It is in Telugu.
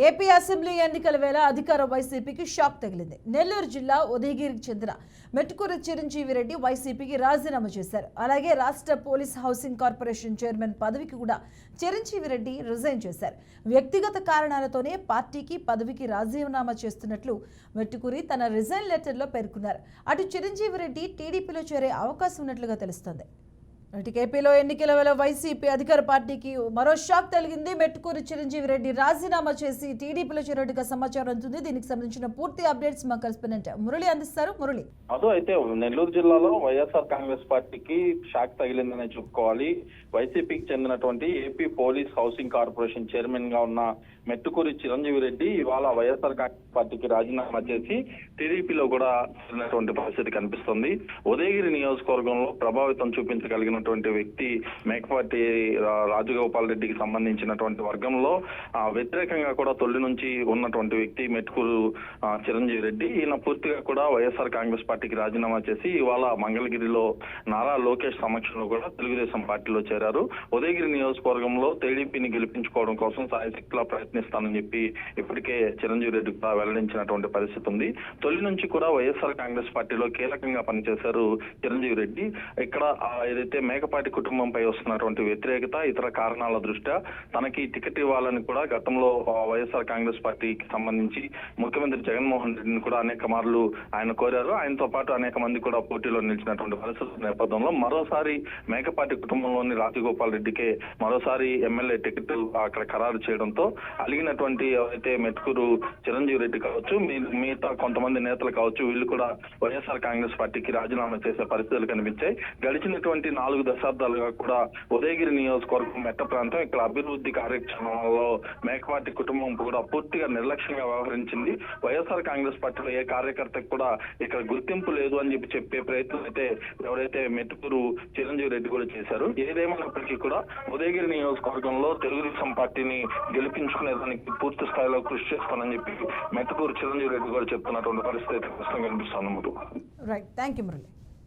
ఏపీ అసెంబ్లీ ఎన్నికల వేళ అధికార వైసీపీకి షాక్ తగిలింది. నెల్లూరు జిల్లా ఉదయగిరికి చెందిన మెట్టుకూరి చిరంజీవి రెడ్డి వైసీపీకి రాజీనామా చేశారు. అలాగే రాష్ట్ర పోలీస్ హౌసింగ్ కార్పొరేషన్ చైర్మన్ పదవికి కూడా చిరంజీవి రెడ్డి రిజైన్ చేశారు. వ్యక్తిగత కారణాలతోనే పార్టీకి పదవికి రాజీనామా చేస్తున్నట్లు మెట్టుకూరి తన రిజైన్ లెటర్లో పేర్కొన్నారు. అటు చిరంజీవి రెడ్డి టీడీపీలో చేరే అవకాశం ఉన్నట్లుగా తెలుస్తోంది. ఏపీలో ఎన్నికల వేళ వైసీపీ అధికార పార్టీకి మరో షాక్ తగిలింది. మెట్టుకూరి చిరంజీవి రెడ్డి రాజీనామా చేసి టీడీపీలో చేరినట్టుగా సమాచారం అందుతుంది. దీనికి సంబంధించిన పూర్తి అప్డేట్స్ మా కరెస్పాండెంట్ మురళి అందిస్తారు. మురళి, అయితే నెల్లూరు జిల్లాలో వైఎస్ఆర్ కాంగ్రెస్ పార్టీకి షాక్ తగిలిందనే చెప్పుకోవాలి. వైసీపీకి చెందినటువంటి AP police housing corporation chairman గా ఉన్న మెట్టుకూరి చిరంజీవి రెడ్డి ఇవాళ వైఎస్ఆర్ కాంగ్రెస్ పార్టీకి రాజీనామా చేసి టీడీపీలో కూడా చేరినటువంటి పరిస్థితి కనిపిస్తుంది. ఉదయగిరి నియోజకవర్గంలో ప్రభావితం చూపించగలిగినటువంటి వ్యక్తి మేకపాటి రాజగోపాల్ రెడ్డికి సంబంధించినటువంటి వర్గంలో వ్యతిరేకంగా కూడా తొలి నుంచి ఉన్నటువంటి వ్యక్తి మెట్టుకూరు చిరంజీవి రెడ్డి. ఈయన పూర్తిగా కూడా వైఎస్ఆర్ కాంగ్రెస్ పార్టీకి రాజీనామా చేసి ఇవాళ మంగళగిరిలో నారా లోకేష్ సమక్షంలో కూడా తెలుగుదేశం పార్టీలో చేరారు. ఉదయగిరి నియోజకవర్గంలో టీడీపీని గెలిపించుకోవడం కోసం సాయశక్తిలా ప్రయత్నిస్తానని చెప్పి ఇప్పటికే చిరంజీవి రెడ్డి కూడా వెల్లడించినటువంటి పరిస్థితి ఉంది. తొలి నుంచి కూడా వైఎస్ఆర్ కాంగ్రెస్ పార్టీలో కీలకంగా పనిచేశారు చిరంజీవి రెడ్డి. ఇక్కడ ఏదైతే మేకపాటి కుటుంబంపై వస్తున్నటువంటి వ్యతిరేకత, ఇతర కారణాల దృష్ట్యా తనకి టికెట్ ఇవ్వాలని కూడా గతంలో వైఎస్ఆర్ కాంగ్రెస్ పార్టీకి సంబంధించి ముఖ్యమంత్రి జగన్మోహన్ రెడ్డిని కూడా అనేక మార్లు ఆయన కోరారు. ఆయనతో పాటు అనేక మంది కూడా పోటీలో నిలిచినటువంటి పరిస్థితుల నేపథ్యంలో మరోసారి మేకపాటి కుటుంబంలోని రాజగోపాల్ రెడ్డికే మరోసారి ఎమ్మెల్యే టికెట్ అక్కడ ఖరారు చేయడంతో అలిగినటువంటి ఎవరైతే మెట్టుకూరు చిరంజీవి రెడ్డి కావచ్చు, మిగతా కొంతమంది నేతలు కావచ్చు, వీళ్ళు కూడా వైఎస్ఆర్ కాంగ్రెస్ పార్టీకి రాజీనామా చేసే పరిస్థితులు కనిపించాయి. గడిచినటువంటి 4 దశాబ్దాలుగా కూడా ఉదయగిరి నియోజకవర్గం మెట్ట ప్రాంతం ఇక్కడ అభివృద్ధి కార్యక్రమాల్లో మేకపాటి కుటుంబం కూడా పూర్తిగా నిర్లక్ష్యంగా వ్యవహరించింది. వైఎస్ఆర్ కాంగ్రెస్ పార్టీలో ఏ కార్యకర్తకు కూడా ఇక్కడ గుర్తింపు లేదు అని చెప్పే ప్రయత్నం అయితే ఎవరైతే మెట్టుకూరు చిరంజీవి రెడ్డి కూడా చేశారు. ఏదేమైనప్పటికీ కూడా ఉదయగిరి నియోజకవర్గంలో తెలుగుదేశం పార్టీని గెలిపించుకునేదానికి పూర్తి స్థాయిలో కృషి చేస్తానని చెప్పి మెట్టుకూరు చిరంజీవి రెడ్డి కూడా చెప్తున్నటువంటి పరిస్థితి కనిపిస్తుంది. Right, thank you Murali.